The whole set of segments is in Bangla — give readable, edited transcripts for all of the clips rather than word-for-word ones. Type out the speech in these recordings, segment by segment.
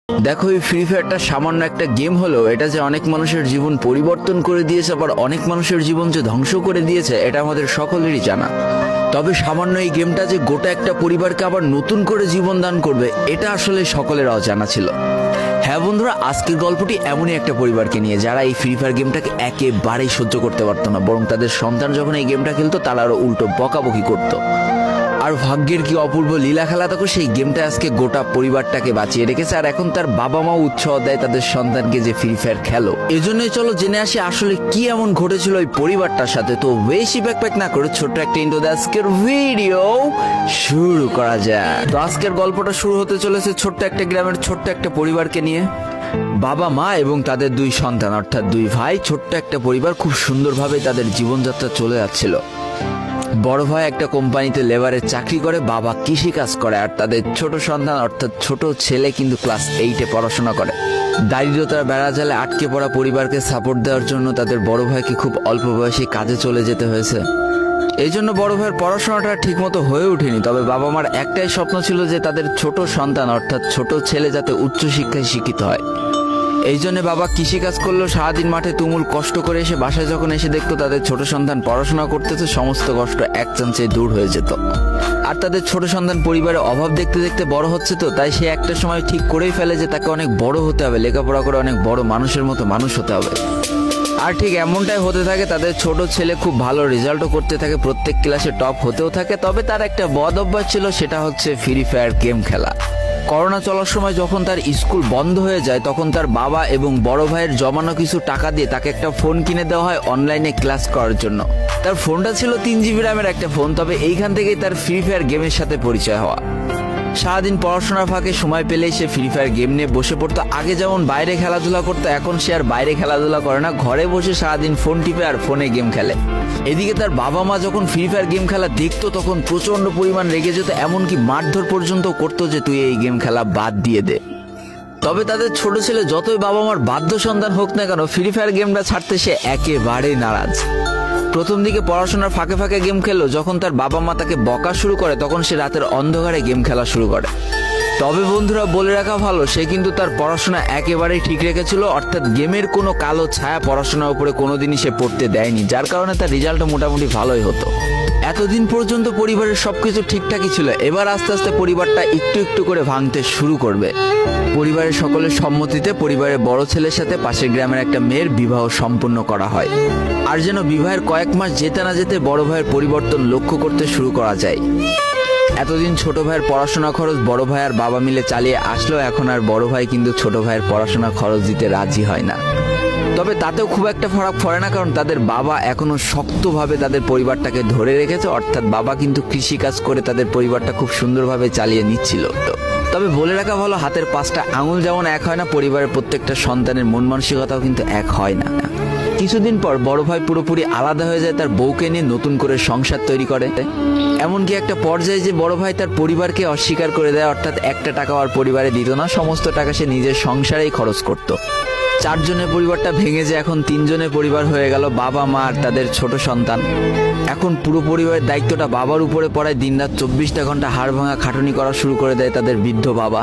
দেখো, এই ফ্রি ফায়ারটা সামান্য একটা গেম হলেও এটা যে অনেক মানুষের জীবন পরিবর্তন করে দিয়েছে, আবার অনেক মানুষের জীবন যে ধ্বংস করে দিয়েছে, এটা আমাদের সকলেরই জানা। তবে সামান্য এই গেমটা যে গোটা একটা পরিবারকে আবার নতুন করে জীবন দান করবে, এটা আসলে সকলের অজানা ছিল। হ্যাঁ বন্ধুরা, আজকের গল্পটি এমনই একটা পরিবারকে নিয়ে যারা এই ফ্রি ফায়ার গেমটাকে একেবারেই সহ্য করতে পারতো না, বরং তাদের সন্তান যখন এই গেমটা খেলতো তারা আরো উল্টো বকাবকি করতো। আর ভাগ্যের কি অপূর্ব লীলা খেলা, তখন সেই গেমটা আজকে গোটা পরিবারটাকে বাঁচিয়ে রেখেছে। আর এখন তার বাবা মাও উৎসাহ দেয় তাদের সন্তানকে যে ফ্রি ফায়ার খেলো। এজন্যই চলো জেনে আসি আসলে কি এমন ঘটেছিল ওই পরিবারটার সাথে। তো বেশি ব্যাকপ্যাক না করে ছোট্ট একটা ইন্ট্রো দিয়ে আজকের ভিডিও শুরু করা যায়। তো আজকের গল্পটা শুরু হতে চলেছে ছোট্ট একটা গ্রামের ছোট্ট একটা পরিবারকে নিয়ে। বাবা মা এবং তাদের দুই সন্তান অর্থাৎ দুই ভাই, ছোট্ট একটা পরিবার, খুব সুন্দরভাবে তাদের জীবনযাত্রা চলে যাচ্ছিল। বড় ভাই একটা কোম্পানিতে লেবারের চাকরি করে, বাবা কৃষি কাজ করে, আর তাদের ছোট সন্তান অর্থাৎ ছোট ছেলে কিন্তু ক্লাস 8-এ পড়াশোনা করে। দারিদ্রতার বেড়াজালে আটকে পড়া পরিবারকে সাপোর্ট দেওয়ার জন্য তাদের বড় ভাইকে খুব অল্প বয়সে কাজে চলে যেতে হয়েছে। এই জন্য বড় ভাইয়ের পড়াশোনাটা ঠিকমতো হয়ে ওঠেনি। তবে বাবা মার একটাই স্বপ্ন ছিল যে তাদের ছোট সন্তান অর্থাৎ ছোট ছেলে যাতে উচ্চশিক্ষায় শিক্ষিত হয়। এই জন্য বাবা কৃষিকাজ করলেও সারাদিন মাঠে তুমুল কষ্ট করে এসে বাসায় যখন এসে দেখতো তাদের ছোট সন্তান পড়াশোনা করতেছে, সমস্ত কষ্ট এক চান্সে দূর হয়ে যেত। আর তাদের ছোট সন্তান পরিবারের অভাব দেখতে দেখতে বড় হচ্ছে, তো তাই সে একটা সময় ঠিক করেই ফেলে যে তাকে অনেক বড় হতে হবে, লেখাপড়া করে অনেক বড় মানুষের মতো মানুষ হতে হবে। আর ঠিক এমনটাই হতে থাকে। তাদের ছোট ছেলে খুব ভালো রেজাল্টও করতে থাকে, প্রত্যেক ক্লাসে টপ হতেও থাকে। তবে তার একটা বদ অভ্যাস ছিল, সেটা হচ্ছে ফ্রি ফায়ার গেম খেলা। করোনা চলার সময় যখন তার স্কুল বন্ধ হয়ে যায়, তখন তার বাবা এবং বড় ভাইয়ের জমানো কিছু টাকা দিয়ে তাকে একটা ফোন কিনে দেওয়া হয় অনলাইনে ক্লাস করার জন্য। তার ফোনটা ছিল 3 GB র্যামের একটা ফোন। তবে এইখান থেকেই তার ফ্রি ফায়ার গেমের সাথে পরিচয় হওয়া। সারাদিন পড়াশোনার ফাঁকে সময় পেলেই সে ফ্রি ফায়ার গেম নিয়ে বসে পড়তো। আগে যেমন বাইরে খেলাধুলা করতো, এখন সে আর বাইরে খেলাধুলা করে না, ঘরে বসে সারাদিন ফোন টিপে আর ফোনে গেম খেলে। এদিকে তার বাবা মা যখন ফ্রি ফায়ার গেম খেলা দেখতো তখন প্রচন্ড পরিমাণ রেগে যেত, এমনকি মারধর পর্যন্ত করতো যে তুই এই গেম খেলা বাদ দিয়ে দে। তবে তাদের ছোট ছেলে যতই বাবা মার বাধ্য সন্তান হোক না কেন, ফ্রি ফায়ার গেমটা ছাড়তে সে একেবারেই নারাজ। প্রথম দিকে পড়াশোনার ফাঁকে ফাঁকে গেম খেললো, যখন তার বাবা মা তাকে বকা শুরু করে তখন সে রাতের অন্ধকারে গেম খেলা শুরু করে। তবে বন্ধুরা বলে রাখা ভালো, সে কিন্তু তার পড়াশোনা একেবারেই ঠিক রেখেছিল, অর্থাৎ গেমের কোনো কালো ছায়া পড়াশোনার উপরে কোনোদিনই সে পড়তে দেয়নি, যার কারণে তার রেজাল্টও মোটামুটি ভালোই হতো। এতদিন পর্যন্ত পরিবারের সবকিছু ঠিকঠাকই ছিল, এবার আস্তে আস্তে পরিবারটা একটু একটু করে ভাঙতে শুরু করবে। পরিবারের সকলের সম্মতিতে পরিবারের বড় ছেলের সাথে পাশের গ্রামের একটা মেয়ের বিবাহ সম্পন্ন করা হয়। আর যেন বিবাহের কয়েক মাস যেতে না যেতে বড় ভাইয়ের পরিবর্তন লক্ষ্য করতে শুরু করা যায়। এতদিন ছোট ভাইয়ের পড়াশোনা খরচ বড় ভাই আর বাবা মিলে চালিয়ে আসলো, এখন আর বড় ভাই কিন্তু ছোট ভাইয়ের পড়াশোনা খরচ দিতে রাজি হয় না। তবে তাতেও খুব একটা ফারাক পড়ে না, কারণ তাদের বাবা এখনো শক্তভাবে তাদের পরিবারটাকে ধরে রেখেছে, অর্থাৎ বাবা কিন্তু কৃষি কাজ করে তাদের পরিবারটা খুব সুন্দরভাবে চালিয়ে নিচ্ছিল। তবে বলে রাখা ভালো, হাতের 5টা আঙুল যেমন এক হয় না, পরিবারের প্রত্যেকটা সন্তানের মন মানসিকতাও কিন্তু এক হয় না। কিছুদিন পর বড় ভাই পুরোপুরি আলাদা হয়ে যায়, তার বউকে নিয়ে নতুন করে সংসার তৈরি করে। এমনকি একটা পর্যায়ে যে বড় ভাই তার পরিবারকে অস্বীকার করে দেয়, অর্থাৎ একটা টাকাও আর পরিবারে দিত না, সমস্ত টাকা সে নিজের সংসারেই খরচ করত। 4 জনের পরিবারটা ভেঙে যায় এখন 3 জনের পরিবার হয়ে গেল, বাবা মা আর তাদের ছোট সন্তান। এখন পুরো পরিবারের দায়িত্বটা বাবার উপরে পড়ায়, দিনরাত 24টা ঘন্টা হাড় ভাঙা খাটুনি করা শুরু করে দেয় তাদের বৃদ্ধ বাবা।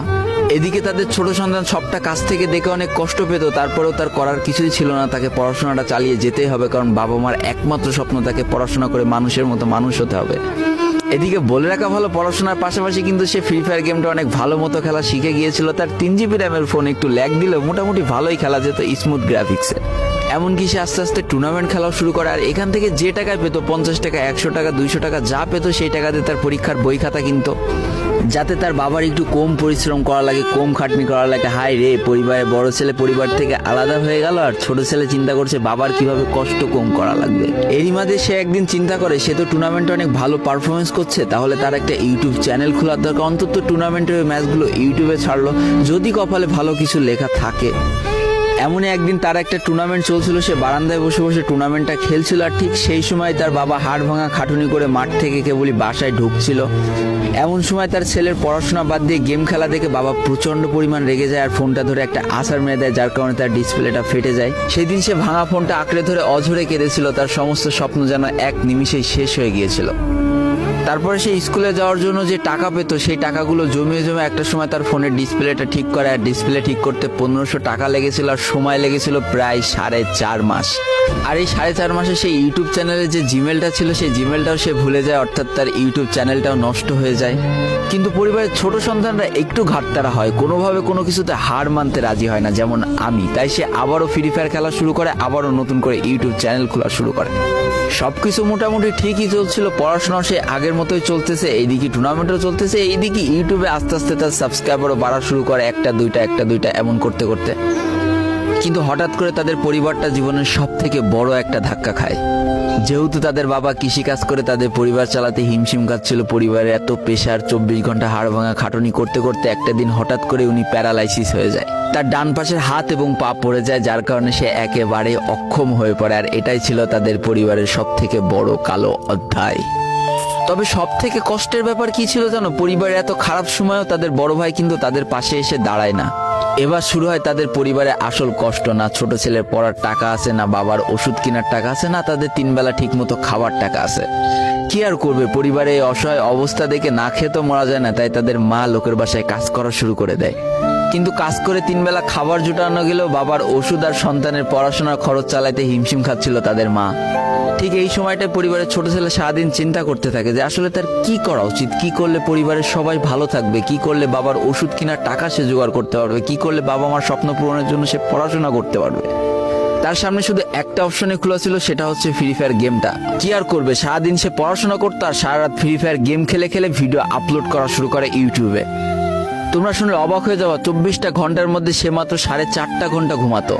এদিকে তাদের ছোট সন্তান সবটা কাছ থেকে দেখে অনেক কষ্ট পেত, তারপরেও তার করার কিছুই ছিল না, তাকে পড়াশোনাটা চালিয়ে যেতেই হবে, কারণ বাবা মার একমাত্র স্বপ্ন তাকে পড়াশোনা করে মানুষের মতো মানুষ হতে হবে। এদিকে বলে রাখা ভালো, পড়াশোনার পাশাপাশি কিন্তু সে ফ্রি ফায়ার গেমটা অনেক ভালো মতো খেলা শিখে গিয়েছিল। তার 3 GB র্যামের ফোন একটু ল্যাগ দিলেও মোটামুটি ভালোই খেলা যেত স্মুথ গ্রাফিক্সে। এমনকি সে আস্তে আস্তে টুর্নামেন্ট খেলাও শুরু করে। আর এখান থেকে যে টাকায় পেতো, 50 টাকা 100 টাকা 200 টাকা যা পেতো, সেই টাকাতে তার পরীক্ষার বই খাতা কিনতো, যাতে তার বাবার একটু কম পরিশ্রম করা লাগে, কম খাটনি করা লাগে। হাই রে, পরিবারের বড় ছেলে পরিবার থেকে আলাদা হয়ে গেল, আর ছোট ছেলে চিন্তা করছে বাবার কিভাবে কষ্ট কম করা লাগবে। এরই মাঝে সে একদিন চিন্তা করে, সে তো টুর্নামেন্টে অনেক ভালো পারফরমেন্স করছে, তাহলে তার একটা ইউটিউব চ্যানেল খোলার দরকার, অন্তত টুর্নামেন্টের ম্যাচগুলো ইউটিউবে ছাড়লো, যদি কপালে ভালো কিছু লেখা থাকে। এমনই একদিন তার একটা টুর্নামেন্ট চলছিল, সে বারান্দায় বসে বসে টুর্নামেন্টটা খেলছিল, আর ঠিক সেই সময় তার বাবা হাড় ভাঙা খাটুনি করে মাঠ থেকে কেবলই বাসায় ঢুকছিল। এমন সময় তার ছেলের পড়াশোনা বাদ দিয়ে গেম খেলা দেখে বাবা প্রচন্ড পরিমাণ রেগে যায়, আর ফোনটা ধরে একটা আছাড় মেরে দেয়, যার কারণে তার ডিসপ্লেটা ফেটে যায়। সেদিন সে ভাঙা ফোনটা আঁকড়ে ধরে অঝরে কেঁদেছিল, তার সমস্ত স্বপ্ন যেন এক নিমিষেই শেষ হয়ে গিয়েছিল। তারপরে সে স্কুলে যাওয়ার জন্য যে টাকা পেতো সেই টাকাগুলো জমিয়ে জমে একটা সময় তার ফোনের ডিসপ্লেটা ঠিক করে, আর ডিসপ্লে ঠিক করতে 1500 টাকা লেগেছিল, আর সময় লেগেছিল প্রায় 4.5 মাস। আর এই 4.5 মাসে সেই ইউটিউব চ্যানেলে যে জিমেলটা ছিল সেই জিমেলটাও সে ভুলে যায়, অর্থাৎ তার ইউটিউব চ্যানেলটাও নষ্ট হয়ে যায়। কিন্তু পরিবারের ছোট সন্তানরা একটু ঘাটতারা হয়, কোনোভাবে কোনো কিছুতে হার মানতে রাজি হয় না, যেমন আমি। তাই সে আবারও ফ্রি ফায়ার খেলা শুরু করে, আবারও নতুন করে ইউটিউব চ্যানেল খোলা শুরু করে। সবকিছু মোটামুটি ঠিকই চলছিল, পড়াশোনাও সে আগের মতোই চলতেছে, এইদিকে টুর্নামেন্টও চলতেছে, এইদিকে ইউটিউবে আস্তে আস্তে তার সাবস্ক্রাইবারও বাড়া শুরু করে, একটা দুইটা এমন করতে করতে। কিন্তু হঠাৎ করে তাদের পরিবারটা জীবনের সব থেকে বড় একটা ধাক্কা খায়। যেহেতু তাদের বাবা কৃষিকাজ করে তাদের পরিবার চালাতে হিমশিম খাচ্ছিল, পরিবারের এত প্রেশার, 24 ঘন্টা হাড় ভাঙা খাটুনি করতে করতে একটা দিন হঠাৎ করে উনি প্যারালাইসিস হয়ে যায়। তার ডান পাশের হাত এবং পা পড়ে যায়, যার কারণে সে একেবারে অক্ষম হয়ে পড়ে। আর এটাই ছিল তাদের পরিবারের সব থেকে বড় কালো অধ্যায়। তবে সব থেকে কষ্টের ব্যাপার কি ছিল জানো? পরিবারের এত খারাপ সময়ও তাদের বড় ভাই কিন্তু তাদের পাশে এসে দাঁড়ায় না। এবার শুরু হয় তাদের পরিবারে আসল কষ্ট। না ছোট ছেলের পড়ার টাকা আছে, না বাবার ওষুধ কেনার টাকা আছে, না তাদের 3 বেলা ঠিক মতো খাবার টাকা আছে। কি আর করবে, পরিবারে এই অসহায় অবস্থা দেখে না খেয়ে তো মরা যায় না, তাই তাদের মা লোকের বাসায় কাজ করা শুরু করে দেয়। কিন্তু কাজ করে 3 বেলা খাবার জোটানো গেলেও বাবার ওষুধ আর সন্তানের পড়াশোনার খরচ চালাতে হিমশিম খাচ্ছিল তাদের মা। ঠিক এই সময়টায় পরিবারের ছোট ছেলে সারাদিন চিন্তা করতে থাকে যে আসলে তার কি করা উচিত, কি করলে পরিবারের সবাই ভালো থাকবে, কি করলে বাবার ওষুধ কেনার টাকা সে জোগাড় করতে পারবে, কি করলে বাবা মার স্বপ্ন পূরণের জন্য সে পড়াশোনা করতে পারবে। তার সামনে শুধু একটা অপশনে খোলা ছিল, সেটা হচ্ছে ফ্রি ফায়ার গেমটা। কি আর করবে, সারাদিন সে পড়াশোনা করতো আর সারা রাত ফ্রি ফায়ার গেম খেলে খেলে ভিডিও আপলোড করা শুরু করে ইউটিউবে। তোমরা শুনলে অবাক হয়ে যাওয়া, 24টা ঘন্টার মধ্যে সে মাত্র 4.5 ঘন্টা ঘুমাতো।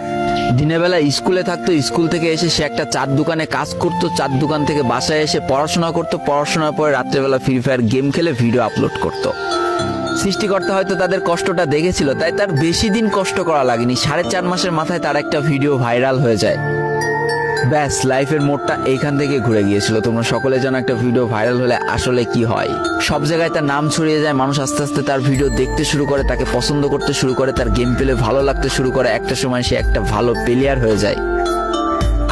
দিনের বেলা স্কুলে থাকতো, স্কুল থেকে এসে সে একটা চার দোকানে কাজ করতো, চার দোকান থেকে বাসায় এসে পড়াশোনা করতো, পড়াশোনার পরে রাত্রেবেলা ফ্রি ফায়ার গেম খেলে ভিডিও আপলোড করতো। সৃষ্টিকর্তা হয়তো তাদের কষ্টটা দেখেছিল, তাই তার বেশি দিন কষ্ট করা লাগেনি। 4.5 মাসের মাথায় তার একটা ভিডিও ভাইরাল হয়ে যায়। ব্যাস, লাইফের মোড়টা এইখান থেকে ঘুরে গিয়েছিল। তোমরা সকলে জানো একটা ভিডিও ভাইরাল হলে আসলে কি হয়। সব জায়গায় তার নাম ছড়িয়ে যায়, মানুষ আস্তে আস্তে তার ভিডিও দেখতে শুরু করে, তাকে পছন্দ করতে শুরু করে, তার গেম প্লে ভালো লাগতে শুরু করে। একটা সময় সে একটা ভালো প্লেয়ার হয়ে যায়।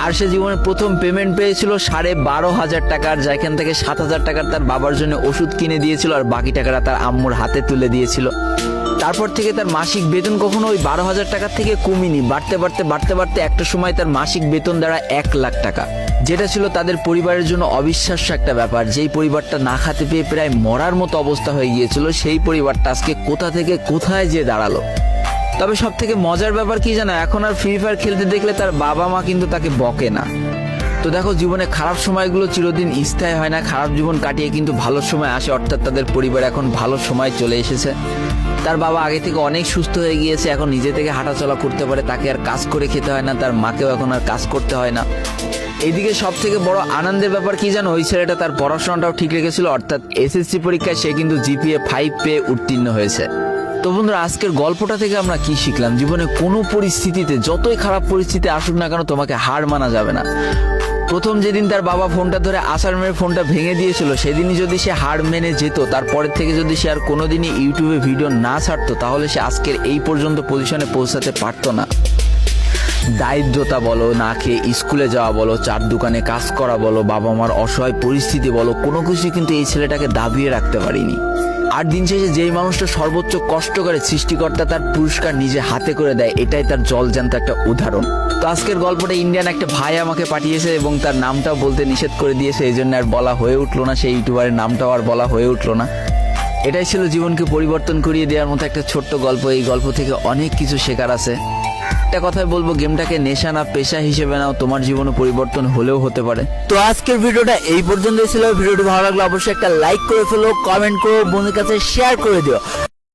আর সে জীবনে প্রথম পেমেন্ট পেয়েছিল 12,500 টাকার, যেখান থেকে 7,000 টাকার তার বাবার জন্য ওষুধ কিনে দিয়েছিল, আর বাকি টাকাটা তার আম্মুর হাতে তুলে দিয়েছিল। তারপর থেকে তার মাসিক বেতন কখনো ওই 12,000 টাকার থেকে কমেনি, বাড়তে বাড়তে বাড়তে বাড়তে একটা সময় তার মাসিক বেতন দাঁড়ায় 1 লাখ টাকা, যেটা ছিল তাদের পরিবারের জন্য অবিশ্বাস্য একটা ব্যাপার। যেই পরিবারটা না খাতে পেয়ে প্রায় মরার মতো অবস্থা হয়ে গিয়েছিল, সেই পরিবারটা আজকে কোথা থেকে কোথায় যে দাঁড়ালো। তবে সব থেকে মজার ব্যাপার কি জানো, এখন আর ফ্রি ফায়ার খেলতে দেখলে তার বাবা মা কিন্তু তাকে বকে না। তো দেখো, জীবনে খারাপ সময়গুলো চিরদিন স্থায়ী হয় না, খারাপ জীবন কাটিয়ে কিন্তু ভালো সময় আসে। অর্থাৎ তাদের পরিবার এখন ভালো সময় চলে এসেছে। তার বাবা আগে থেকে অনেক সুস্থ হয়ে গিয়েছে, এখন নিজে থেকে হাঁটাচলা করতে পারে, তাকে আর কাজ করে খেতে হয় না, তার মাকেও এখন আর কাজ করতে হয় না। এইদিকে সব থেকে বড় আনন্দের ব্যাপার কি জানো, ওই ছেলেটা তার পড়াশোনাটাও ঠিক রেখেছিল, অর্থাৎ এসএসসি পরীক্ষায় সে কিন্তু জিপিএ 5 পেয়ে উত্তীর্ণ হয়েছে। তো বন্ধুরা, আজকের গল্পটা থেকে আমরা কি শিখলাম? জীবনে কোনো পরিস্থিতিতে, যতই খারাপ পরিস্থিতি আসুক না কেন, তোমাকে হার মানা যাবে না। প্রথম যেদিন তার বাবা ফোনটা ধরে আছাড় মেরে ফোনটা ভেঙে দিয়েছিল, সেদিনই যদি সে হার মেনে যেত, তারপরের থেকে যদি সে আর কোনোদিনই ইউটিউবে ভিডিও না ছাড়তো, তাহলে সে আজকের এই পর্যন্ত পজিশনে পৌঁছাতে পারতো না। দারিদ্রতা বলো, না খেয়ে স্কুলে যাওয়া বলো, চার দোকানে কাজ করা বলো, বাবা মার অসহায় পরিস্থিতি বলো, কোনো কিছু কিন্তু এই ছেলেটাকে দাবিয়ে রাখতে পারিনি। আর দিন শেষে যেই মানুষটা সর্বোচ্চ কষ্ট করে, সৃষ্টিকর্তা তার পুরস্কার নিজে হাতে করে দেয়, এটাই তার জলজ্যান্ত একটা উদাহরণ। তো আজকের গল্পটা ইন্ডিয়ান একটা ভাই আমাকে পাঠিয়েছে এবং তার নামটাও বলতে নিষেধ করে দিয়েছে, এই জন্য আর বলা হয়ে উঠলো না, সেই ইউটিউবারের নামটাও আর বলা হয়ে উঠলো না। এটাই ছিল জীবনকে পরিবর্তন করিয়ে দেওয়ার মতো একটা ছোট্ট গল্প। এই গল্প থেকে অনেক কিছু শেখার আছে। একটা কথাই বলবো, গেমটাকে নেশা না পেশা হিসেবে নাও, তোমার জীবনে পরিবর্তন হলেও হতে পারে। তো আজকের ভিডিওটা এই পর্যন্তই ছিল। ভিডিওটি ভালো লাগলে অবশ্যই একটা লাইক করে ফেলো, কমেন্ট করো, বন্ধুদের কাছে শেয়ার করে দিও।